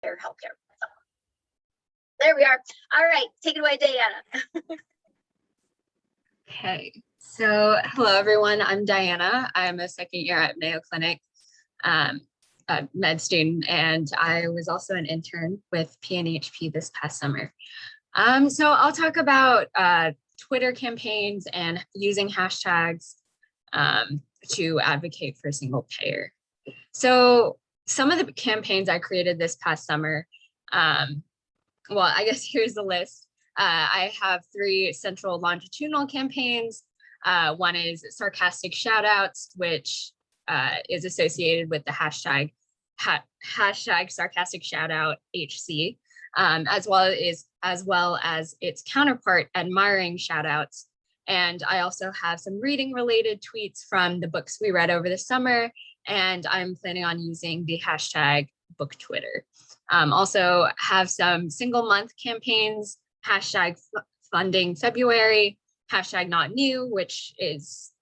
single-payer healthcare. So, there we are. All right, take it away, Diana. Okay, so hello everyone, I'm Diana. I'm a second year at Mayo Clinic med student, and I was also an intern with PNHP this past summer. So I'll talk about Twitter campaigns and using hashtags to advocate for single payer. So some of the campaigns I created this past summer, well, I guess here's the list. I have 3 central longitudinal campaigns. One is sarcastic shoutouts, which is associated with the hashtag sarcastic shoutout HC, as well as its counterpart, admiring shoutouts. And I also have some reading related tweets from the books we read over the summer, and I'm planning on using the hashtag BookTwitter. Also have some single month campaigns, hashtag funding February, hashtag not new, which is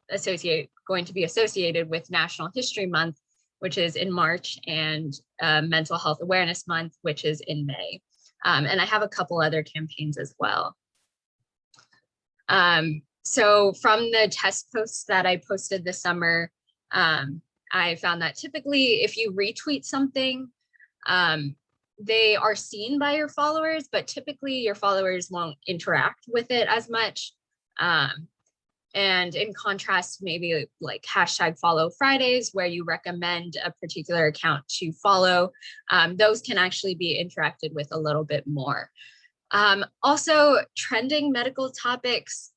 going to be associated with National History Month, which is in March, and Mental Health Awareness Month, which is in May. And I have a couple other campaigns as well. So from the test posts that I posted this summer, I found that typically if you retweet something, they are seen by your followers, but typically your followers won't interact with it as much. And in contrast, maybe like hashtag follow Fridays, where you recommend a particular account to follow, those can actually be interacted with a little bit more. Also, trending medical topics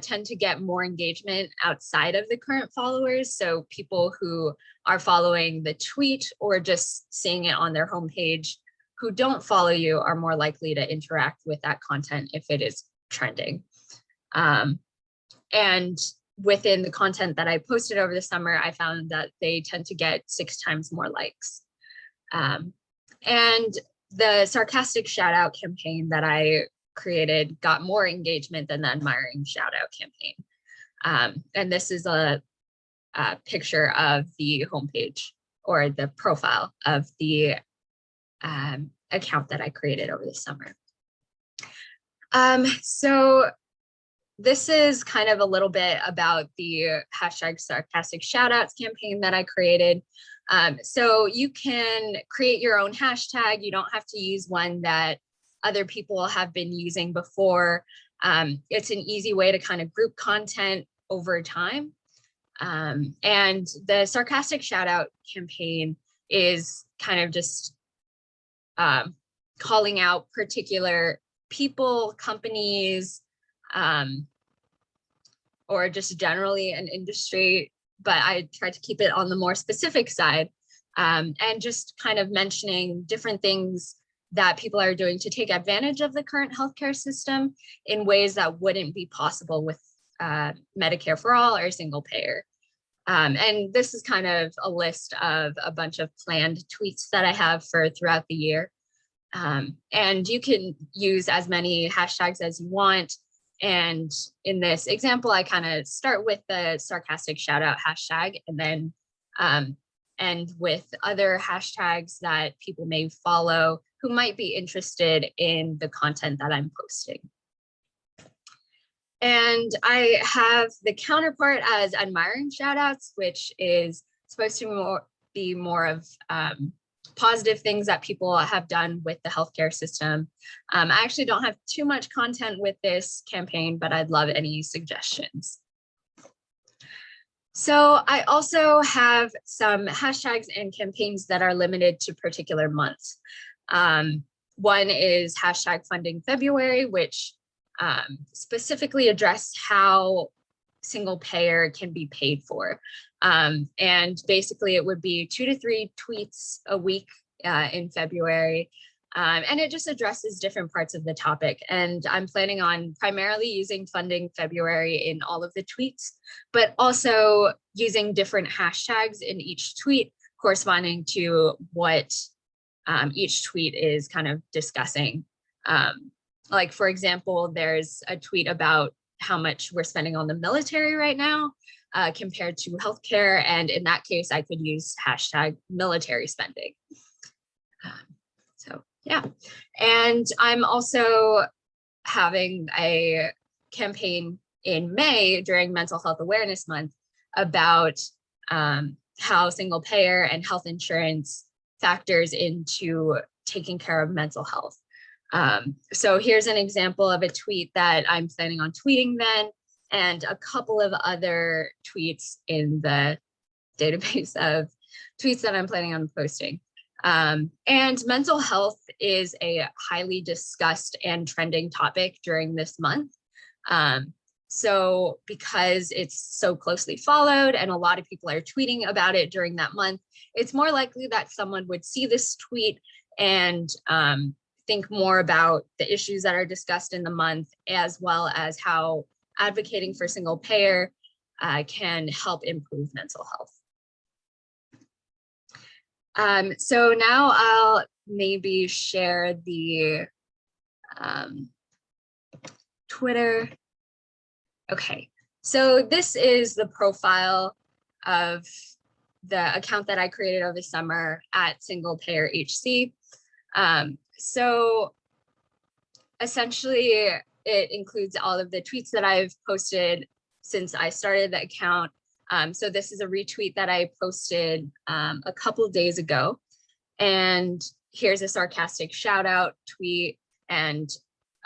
tend to get more engagement outside of the current followers. So people who are following the tweet or just seeing it on their homepage who don't follow you are more likely to interact with that content if it is trending. And within the content that I posted over the summer, I found that they tend to get 6 times more likes. And the sarcastic shout out campaign that I created got more engagement than the admiring shout out campaign. And this is a picture of the homepage or the profile of the account that I created over the summer. So this is kind of a little bit about the hashtag sarcastic shoutouts campaign that I created. So you can create your own hashtag. You don't have to use one that other people have been using before. It's an easy way to kind of group content over time. And the sarcastic shoutout campaign is kind of just calling out particular people, companies, or just generally an industry, but I tried to keep it on the more specific side, and just kind of mentioning different things that people are doing to take advantage of the current healthcare system in ways that wouldn't be possible with Medicare for All or single payer. And this is kind of a list of a bunch of planned tweets that I have for throughout the year. And you can use as many hashtags as you want. And in this example, I kind of start with the sarcastic shout out hashtag and then end with other hashtags that people may follow who might be interested in the content that I'm posting. And I have the counterpart as admiring shout outs, which is supposed to be more of positive things that people have done with the healthcare system. I actually don't have too much content with this campaign, but I'd love any suggestions. So I also have some hashtags and campaigns that are limited to particular months. One is hashtag funding February, which specifically address how single payer can be paid for. And basically it would be 2 to 3 tweets a week in February. And it just addresses different parts of the topic. And I'm planning on primarily using funding February in all of the tweets, but also using different hashtags in each tweet corresponding to what each tweet is kind of discussing. Like, for example, there's a tweet about how much we're spending on the military right now compared to healthcare. And in that case, I could use hashtag military spending. So Yeah. And I'm also having a campaign in May during Mental Health Awareness Month about how single payer and health insurance factors into taking care of mental health. So here's an example of a tweet that I'm planning on tweeting then, and a couple of other tweets in the database of tweets that I'm planning on posting. And mental health is a highly discussed and trending topic during this month. So because it's so closely followed and a lot of people are tweeting about it during that month, it's more likely that someone would see this tweet and think more about the issues that are discussed in the month, as well as how advocating for single payer can help improve mental health. So now I'll maybe share the Twitter. Okay, so this is the profile of the account that I created over summer at Single Payer HC. So essentially, it includes all of the tweets that I've posted since I started the account. So this is a retweet that I posted a couple days ago. And here's a sarcastic shout out tweet and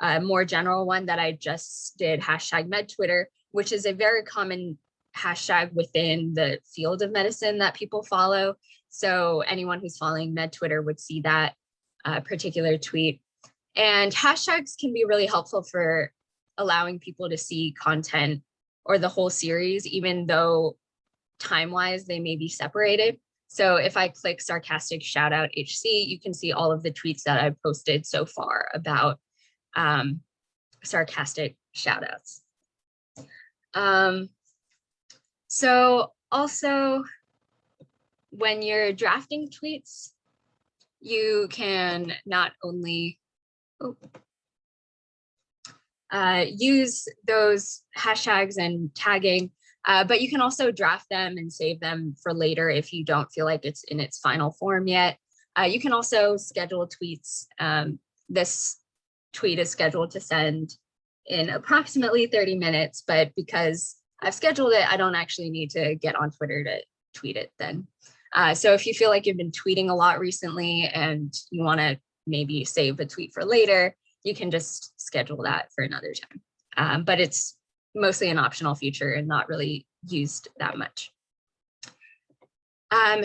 a more general one that I just did, #MedTwitter, which is a very common hashtag within the field of medicine that people follow. So anyone who's following MedTwitter would see that particular tweet. And hashtags can be really helpful for allowing people to see content or the whole series, even though time-wise they may be separated. So if I click sarcastic shout out HC, you can see all of the tweets that I've posted so far about sarcastic shout outs. So also, when you're drafting tweets, you can not only use those hashtags and tagging, but you can also draft them and save them for later if you don't feel like it's in its final form yet. You can also schedule tweets. This tweet is scheduled to send in approximately 30 minutes, but because I've scheduled it, I don't actually need to get on Twitter to tweet it then. So if you feel like you've been tweeting a lot recently and you want to maybe save a tweet for later, you can just schedule that for another time. But it's mostly an optional feature and not really used that much.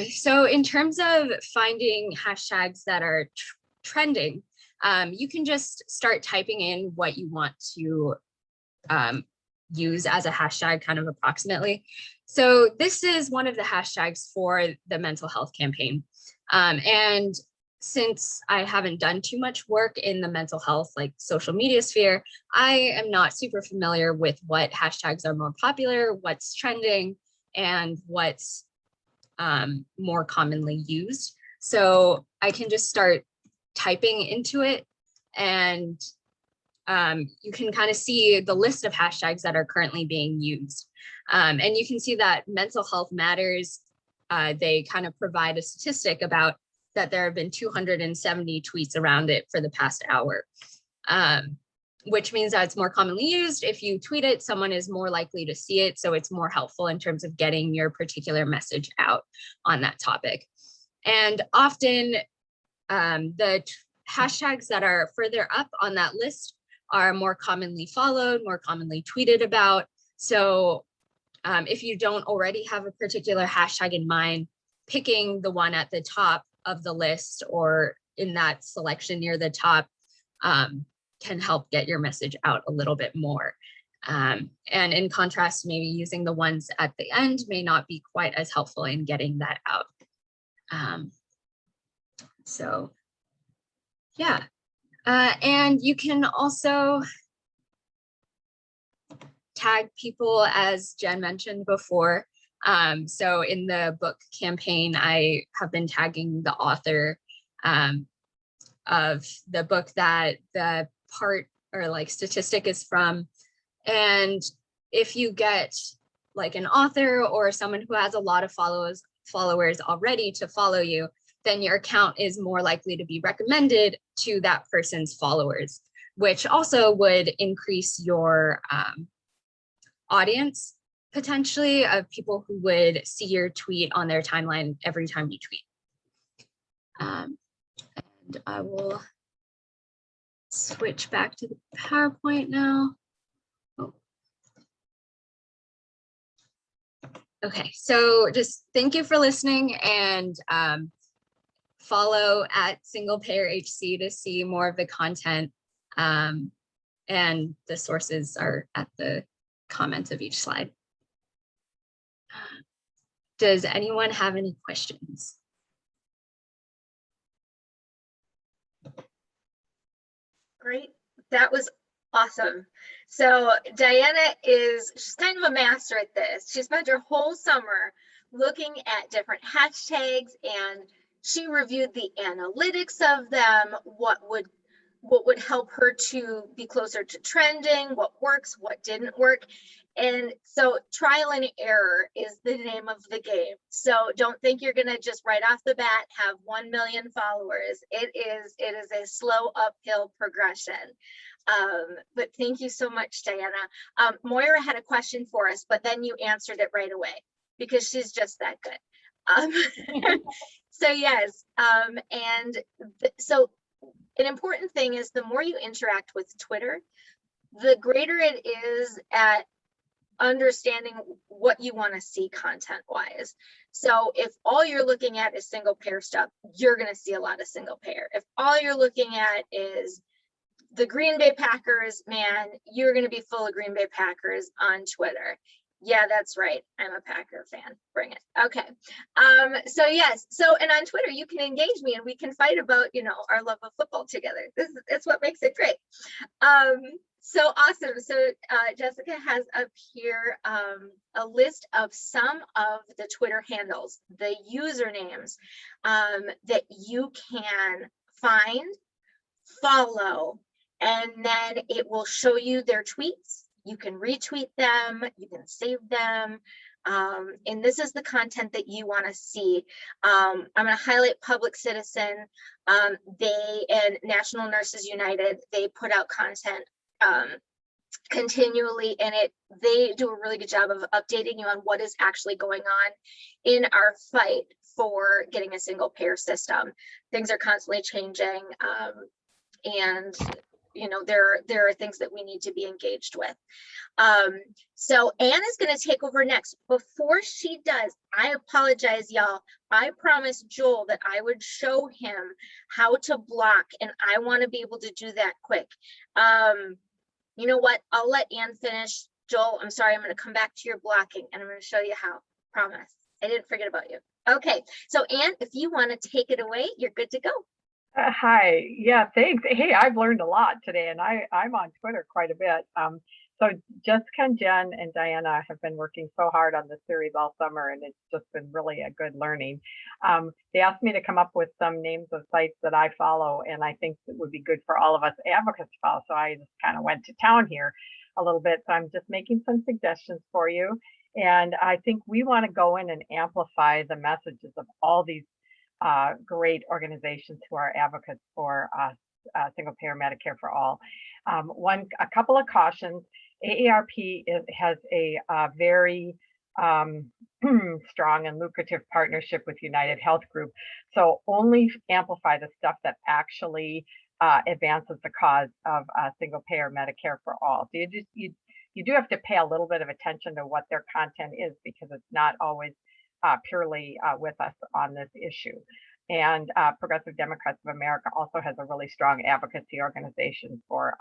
So in terms of finding hashtags that are trending, you can just start typing in what you want to use as a hashtag kind of approximately. So this is one of the hashtags for the mental health campaign. And since I haven't done too much work in the mental health, like social media sphere, I am not super familiar with what hashtags are more popular, what's trending, and what's more commonly used. So I can just start typing into it, and you can kind of see the list of hashtags that are currently being used. And you can see that mental health matters. They kind of provide a statistic about that there have been 270 tweets around it for the past hour, which means that it's more commonly used. If you tweet it, someone is more likely to see it. So it's more helpful in terms of getting your particular message out on that topic. And often the hashtags that are further up on that list are more commonly followed, more commonly tweeted about. So if you don't already have a particular hashtag in mind, picking the one at the top of the list or in that selection near the top can help get your message out a little bit more. And in contrast, maybe using the ones at the end may not be quite as helpful in getting that out. So yeah, and you can also tag people, as Jen mentioned before. So in the book campaign, I have been tagging the author of the book that the part or like statistic is from. And if you get like an author or someone who has a lot of followers already to follow you, then your account is more likely to be recommended to that person's followers, which also would increase your audience potentially of people who would see your tweet on their timeline every time you tweet. And I will switch back to the PowerPoint now. Oh. Okay, so just thank you for listening, and follow at Single Payer HC to see more of the content. And the sources are at the comments of each slide. Does anyone have any questions? Great. That was awesome. So Diana she's kind of a master at this. She spent her whole summer looking at different hashtags, and she reviewed the analytics of them, what would help her to be closer to trending, what works, what didn't work. And so trial and error is the name of the game. So don't think you're going to just right off the bat have 1 million followers. It is a slow uphill progression. But thank you so much, Diana. Moira had a question for us, but then you answered it right away because she's just that good. So yes, so an important thing is the more you interact with Twitter, the greater it is at understanding what you want to see content wise. So if all you're looking at is single payer stuff, you're going to see a lot of single payer. If all you're looking at is the Green Bay Packers, man, you're going to be full of Green Bay Packers on Twitter. Yeah, that's right. I'm a Packer fan. Bring it. Okay. So yes. So, and on Twitter, you can engage me and we can fight about, our love of football together. It's what makes it great. So awesome. So Jessica has up here a list of some of the Twitter handles, the usernames that you can find, follow, and then it will show you their tweets. You can retweet them, you can save them. And this is the content that you want to see. I'm going to highlight Public Citizen. They and National Nurses United, they put out content continually, and they do a really good job of updating you on what is actually going on in our fight for getting a single payer system. Things are constantly changing, and there are things that we need to be engaged with. So Anne is going to take over next. Before she does, I apologize, y'all. I promised Joel that I would show him how to block, and I want to be able to do that quick. You know what? I'll let Anne finish. Joel, I'm sorry. I'm going to come back to your blocking, and I'm going to show you how. Promise. I didn't forget about you. Okay. So Anne, if you want to take it away, you're good to go. Hi. Yeah, thanks. Hey, I've learned a lot today, and I'm on Twitter quite a bit. So Jessica and Jen and Diana have been working so hard on this series all summer, and it's just been really a good learning. They asked me to come up with some names of sites that I follow, and I think it would be good for all of us advocates to follow. So I just kind of went to town here a little bit. So I'm just making some suggestions for you. And I think we want to go in and amplify the messages of all these great organizations who are advocates for single payer Medicare for all. A couple of cautions. AARP has a very strong and lucrative partnership with United Health Group. So only amplify the stuff that actually advances the cause of single payer Medicare for all. So you do have to pay a little bit of attention to what their content is, because it's not always purely with us on this issue. And Progressive Democrats of America also has a really strong advocacy organization for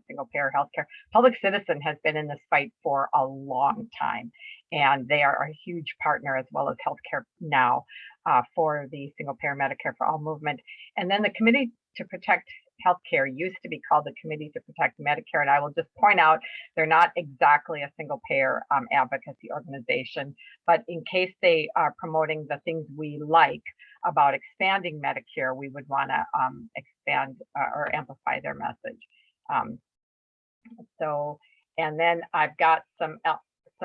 single payer healthcare. Public Citizen has been in this fight for a long time, and they are a huge partner, as well as Healthcare Now, for the single payer Medicare for all movement. And then the Committee to Protect Healthcare used to be called the Committee to Protect Medicare, and I will just point out they're not exactly a single payer advocacy organization, but in case they are promoting the things we like about expanding Medicare, we would want to expand or amplify their message. And then I've got some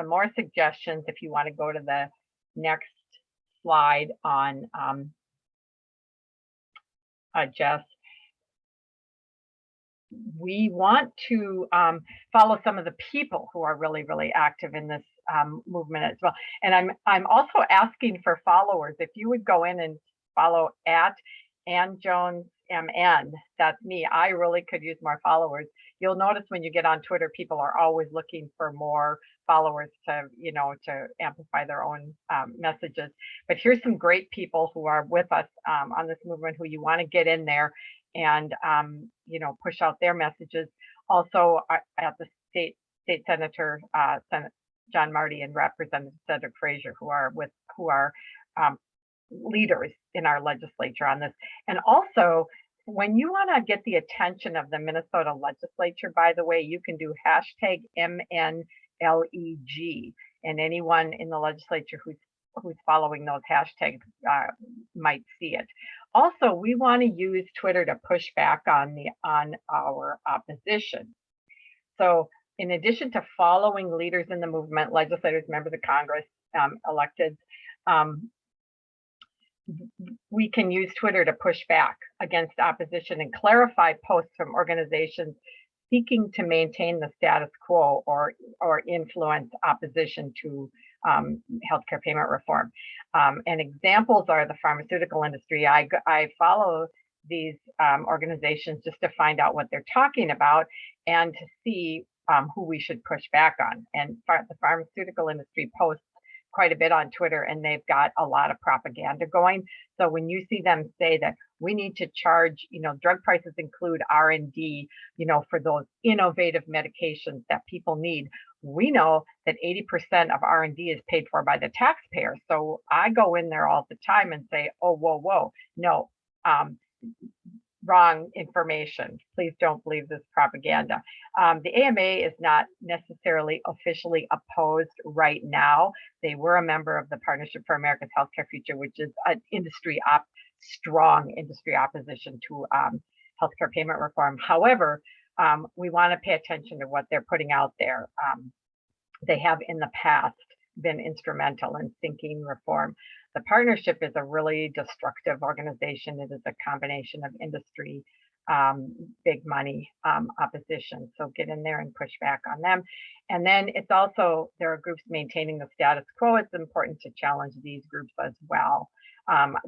more suggestions if you want to go to the next slide on Jess, we want to follow some of the people who are really, really active in this movement as well. And I'm also asking for followers. If you would go in and follow at Ann Jones MN, that's me. I really could use more followers. You'll notice when you get on Twitter, people are always looking for more followers to, you know, to amplify their own messages. But here's some great people who are with us on this movement who you want to get in there and you know, push out their messages. Also at the state senator, Senate John Marty and Representative Cedric Frazier, who are leaders in our legislature on this. And also, when you want to get the attention of the Minnesota legislature, by the way, you can do hashtag MNLEG, and anyone in the legislature who's following those hashtags might see it. Also, we want to use Twitter to push back on our opposition. So in addition to following leaders in the movement, legislators, members of Congress, electeds, we can use Twitter to push back against opposition and clarify posts from organizations seeking to maintain the status quo or influence opposition to healthcare payment reform. And examples are the pharmaceutical industry. I follow these organizations just to find out what they're talking about and to see who we should push back on. And the pharmaceutical industry posts quite a bit on Twitter, and they've got a lot of propaganda going. So when you see them say that we need to charge, you know, drug prices include R&D, you know, for those innovative medications that people need, we know that 80% of R&D is paid for by the taxpayer. So I go in there all the time and say, oh, whoa, no, wrong information. Please don't believe this propaganda. The AMA is not necessarily officially opposed right now. They were a member of the Partnership for America's Healthcare Future, which is an strong industry opposition to healthcare payment reform. However, we want to pay attention to what they're putting out there. They have in the past been instrumental in sinking reform. The partnership is a really destructive organization. It is a combination of industry, big money, opposition. So get in there and push back on them. And then it's also, there are groups maintaining the status quo. It's important to challenge these groups as well.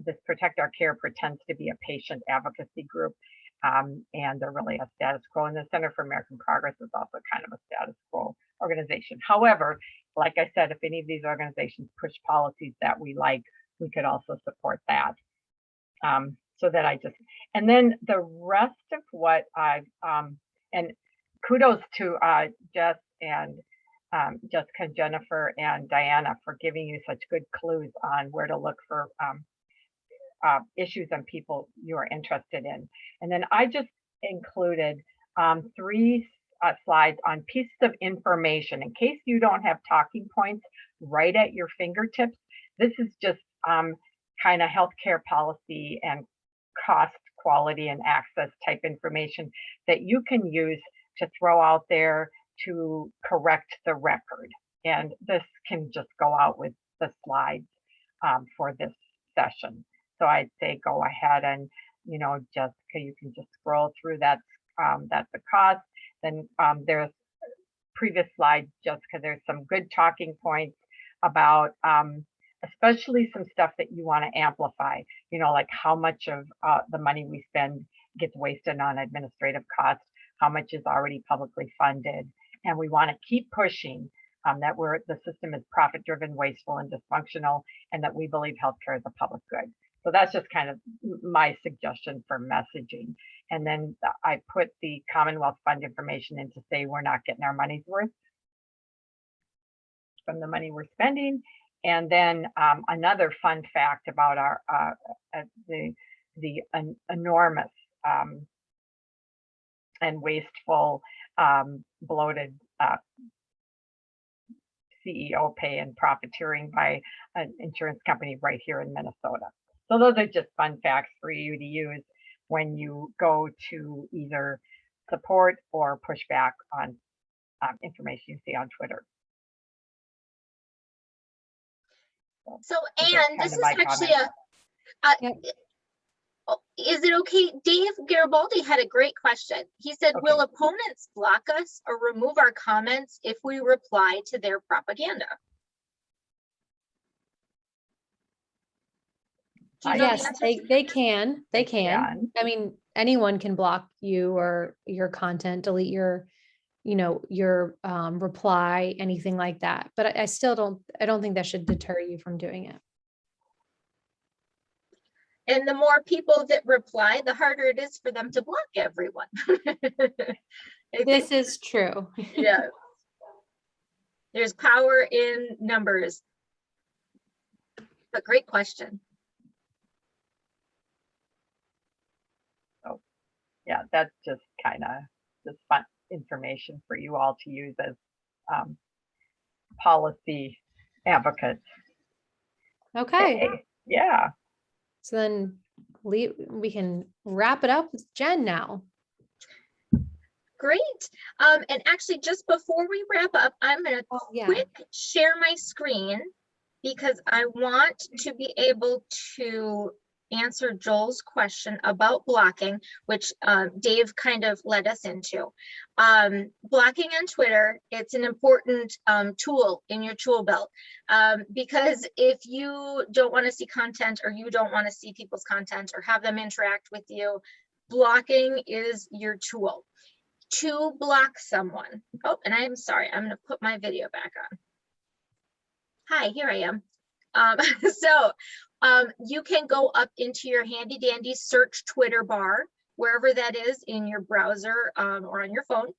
This Protect Our Care pretends to be a patient advocacy group, and they're really a status quo. And the Center for American Progress is also kind of a status quo organization. However, like I said, if any of these organizations push policies that we like, we could also support that. So that and then the rest of what and kudos to Jess and Jessica, Jennifer, and Diana for giving you such good clues on where to look for issues and people you are interested in. And then I just included 3 slides on pieces of information in case you don't have talking points right at your fingertips. This is just kind of healthcare policy and cost, quality, and access type information that you can use to throw out there to correct the record. And this can just go out with the slides for this session. So I'd say go ahead and, you know, Jessica, you can just scroll through that. That's the cost. Then there's previous slides, Jessica, there's some good talking points about especially some stuff that you want to amplify, you know, like how much of the money we spend gets wasted on administrative costs, how much is already publicly funded. And we want to keep pushing that the system is profit driven, wasteful, and dysfunctional, and that we believe healthcare is a public good. So that's just kind of my suggestion for messaging. And then I put the Commonwealth Fund information in to say we're not getting our money's worth from the money we're spending. And then another fun fact about our the enormous and wasteful, bloated CEO pay and profiteering by an insurance company right here in Minnesota. So those are just fun facts for you to use when you go to either support or push back on information you see on Twitter. So, Anne, this is actually Oh, is it okay? Dave Garibaldi had a great question. He said, Okay. will opponents block us or remove our comments if we reply to their propaganda? Do you know the Yes, answer? they can. They They can. can. I mean, anyone can block you or your content, delete your, your reply, anything like that. But I still I don't think that should deter you from doing it. And the more people that reply, the harder it is for them to block everyone. I This think, is true. yeah. There's power in numbers. But great question. Yeah, that's just kind of just fun information for you all to use as policy advocates. Okay. Yeah. So then we can wrap it up with Jen now. Great. And actually, just before we wrap up, I'm going to Oh, yeah. quick share my screen because I want to be able to answer Joel's question about blocking, which Dave kind of led us into. Blocking on Twitter, it's an important tool in your tool belt because if you don't want to see content or you don't want to see people's content or have them interact with you, blocking is your tool. To block someone. Oh, and I'm sorry, I'm going to put my video back on. Hi, here I am. You can go up into your handy dandy search Twitter bar, wherever that is in your browser or on your phone.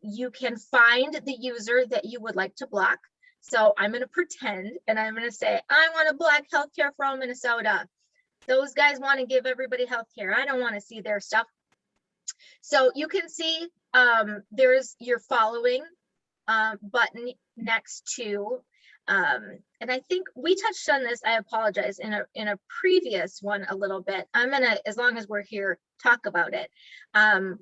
You can find the user that you would like to block. So I'm going to pretend and I'm going to say, I want to block Healthcare for All Minnesota. Those guys want to give everybody healthcare. I don't want to see their stuff. So you can see there's your following button next to, and I think we touched on this, I apologize, in a previous one a little bit. I'm gonna, as long as we're here, talk about it.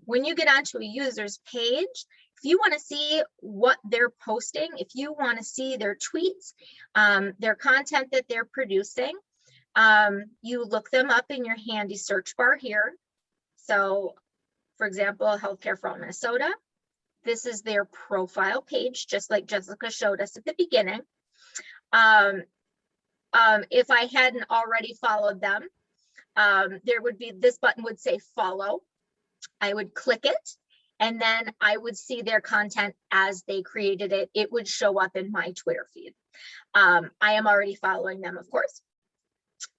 When you get onto a user's page, if you want to see what they're posting, if you want to see their tweets, their content that they're producing, you look them up in your handy search bar here. So for example, Healthcare for All Minnesota. This is their profile page, just like Jessica showed us at the beginning. If I hadn't already followed them, there would be, this button would say follow. I would click it, and then I would see their content as they created it. It would show up in my Twitter feed. I am already following them, of course.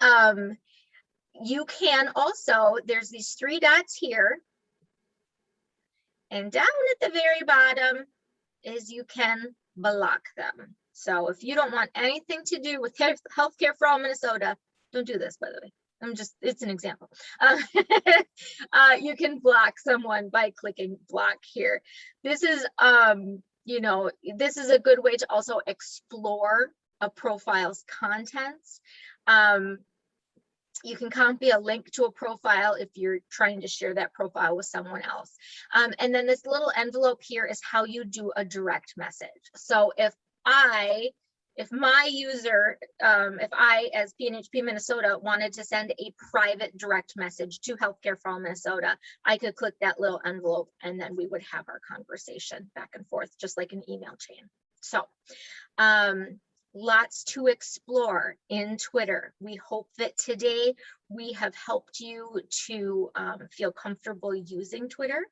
You can also, there's these three dots here. And down at the very bottom is you can block them. So if you don't want anything to do with Healthcare for All Minnesota, don't do this, by the way. It's an example. You can block someone by clicking block here. This is, this is a good way to also explore a profile's contents. You can copy a link to a profile if you're trying to share that profile with someone else. And then this little envelope here is how you do a direct message. So if my user, if I as PNHP Minnesota wanted to send a private direct message to Healthcare for All Minnesota, I could click that little envelope and then we would have our conversation back and forth, just like an email chain. So, lots to explore in Twitter. We hope that today we have helped you to feel comfortable using Twitter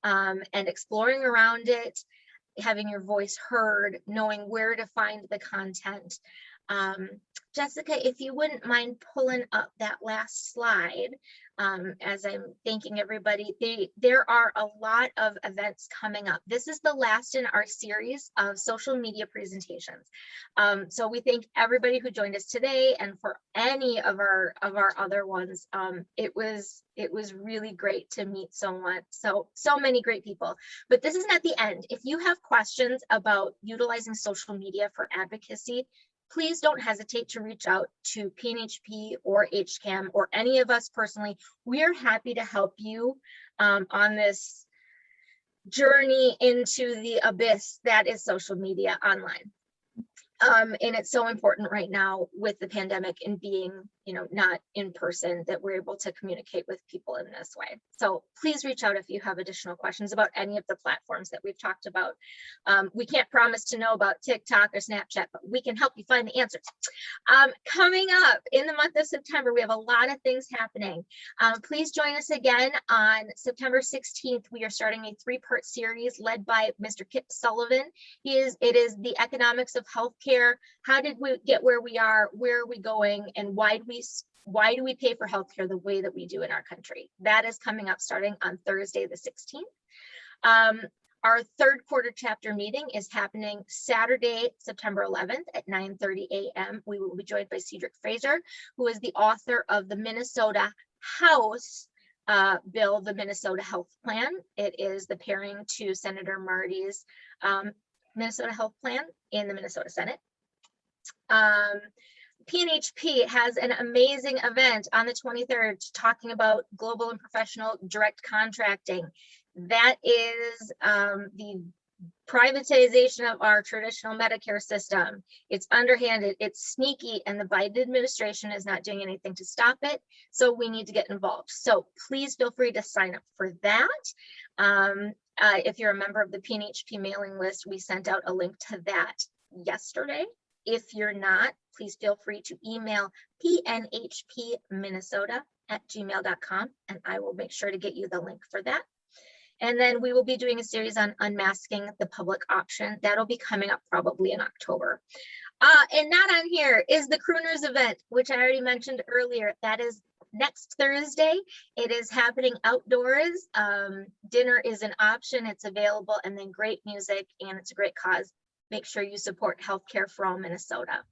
and exploring around it, having your voice heard, knowing where to find the content. Jessica, if you wouldn't mind pulling up that last slide, as I'm thanking everybody, there are a lot of events coming up. This is the last in our series of social media presentations. So we thank everybody who joined us today, and for any of our other ones. It was really great to meet so many great people. But this is not the end. If you have questions about utilizing social media for advocacy, please don't hesitate to reach out to PNHP or HCAM or any of us personally. We are happy to help you on this journey into the abyss that is social media online. And it's so important right now with the pandemic and being, not in person, that we're able to communicate with people in this way. So please reach out if you have additional questions about any of the platforms that we've talked about. We can't promise to know about TikTok or Snapchat, but we can help you find the answers. Coming up in the month of September, we have a lot of things happening. Please join us again on September 16th. We are starting a 3-part series led by Mr. Kip Sullivan. It is the economics of healthcare. How did we get where we are? Where are we going? And why do we pay for healthcare the way that we do in our country? That is coming up starting on Thursday, the 16th. Our 3rd quarter chapter meeting is happening Saturday, September 11th at 9:30 a.m. We will be joined by Cedric Fraser, who is the author of the Minnesota House bill, the Minnesota Health Plan. It is the pairing to Senator Marty's Minnesota Health Plan in the Minnesota Senate. PNHP has an amazing event on the 23rd talking about global and professional direct contracting. That is the privatization of our traditional Medicare system. It's underhanded, it's sneaky, and the Biden administration is not doing anything to stop it. So we need to get involved. So please feel free to sign up for that. If you're a member of the PNHP mailing list, we sent out a link to that yesterday. If you're not, please feel free to email pnhpminnesota@gmail.com, and I will make sure to get you the link for that. And then we will be doing a series on unmasking the public option. That'll be coming up probably in October. And not on here is the Crooners event, which I already mentioned earlier. That is next Thursday. It is happening outdoors. Dinner is an option. It's available, and then great music, and it's a great cause. Make sure you support Healthcare for All Minnesota.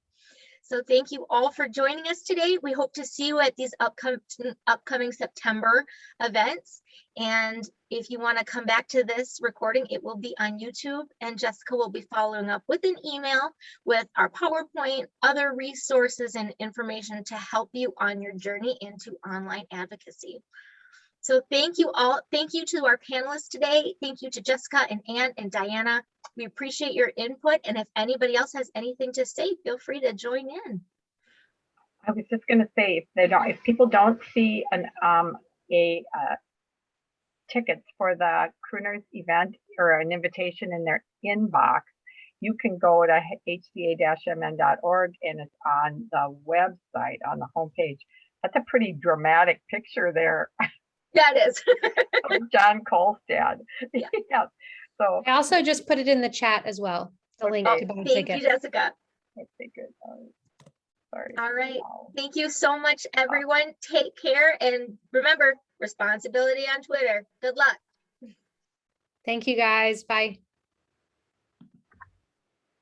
So thank you all for joining us today. We hope to see you at these upcoming September events. And if you want to come back to this recording, it will be on YouTube, and Jessica will be following up with an email with our PowerPoint, other resources and information to help you on your journey into online advocacy. So thank you all. Thank you to our panelists today. Thank you to Jessica and Ann and Diana. We appreciate your input. And if anybody else has anything to say, feel free to join in. I was just going to say, if people don't see tickets for the Crooners event or an invitation in their inbox, you can go to hca-mn.org, and it's on the website on the homepage. That's a pretty dramatic picture there. Yeah, it is. John Kolstad. Yeah. Yeah. So I also just put it in the chat as well, the link to buy Thank tickets. you, Jessica. okay, good. Sorry. All right. Wow. Thank you so much, everyone. Take care. And remember, responsibility on Twitter. Good luck. Thank you, guys. Bye.